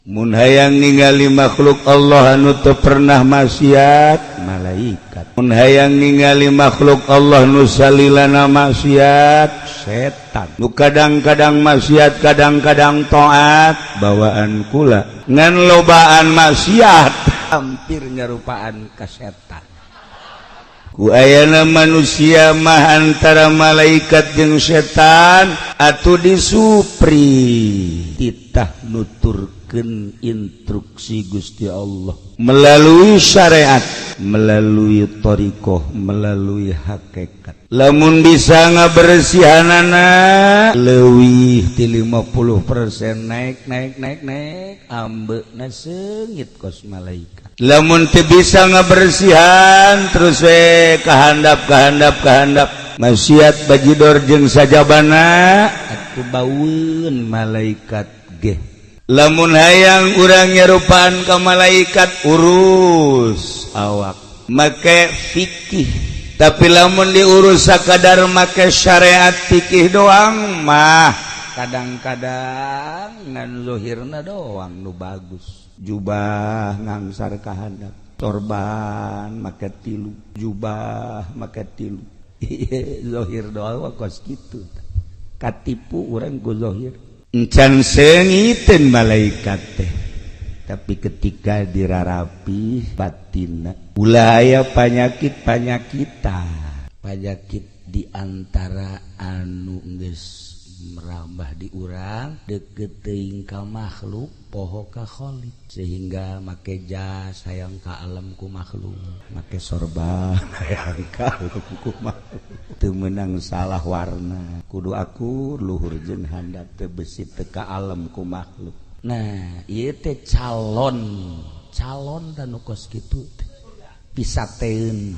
mun hayang ningali makhluk Allah anu teu pernah maksiat malaikat, mun hayang ningali makhluk Allah nu salilana maksiat setan, nu kadang-kadang maksiat kadang-kadang taat bawaan kula ngan lobaan maksiat hampir nyarupaan ka setan. Ku ayana manusia mah antara malaikat jeung setan atuh disupri titah nuturkeun instruksi Gusti Allah melalui syariat, melalui thariqah, melalui hakikat. Lamun bisa ngabersihanana leuwih ti 50% naik ambeuna seungit kos malaikat. Lamun teu bisa ngabersihan terus we kahandap maksiat bajidor jeung sajabana atuh baueun malaikat ge. Lamun hayang urang nyarupaan ka malaikat urus awak make fikih, tapi lamun diurus sakadar make syariat fikih doang mah kadang-kadang ngan zahirna doang nu bagus. Jubah ngangsar kahandap, sorban make tilu, jubah make tilu. Zahir doang kos kitu. Katipu urang ku zahir. Encan seungiteun malaikat teh. Tapi ketika dirarapi batinna ulah aya panyakit di antara anu geus merambah di urang deukeut teuing ka makhluk poho ka khaliq sehingga make jas hayang ka alam ku makhluk, make sorban hayang ka alam ku makhluk teu meunang salah warna kudu akur luhur jeung handap teu besi teu ka alam ku makhluk. Nah ieu teh calon dan nu kos kitu pisateun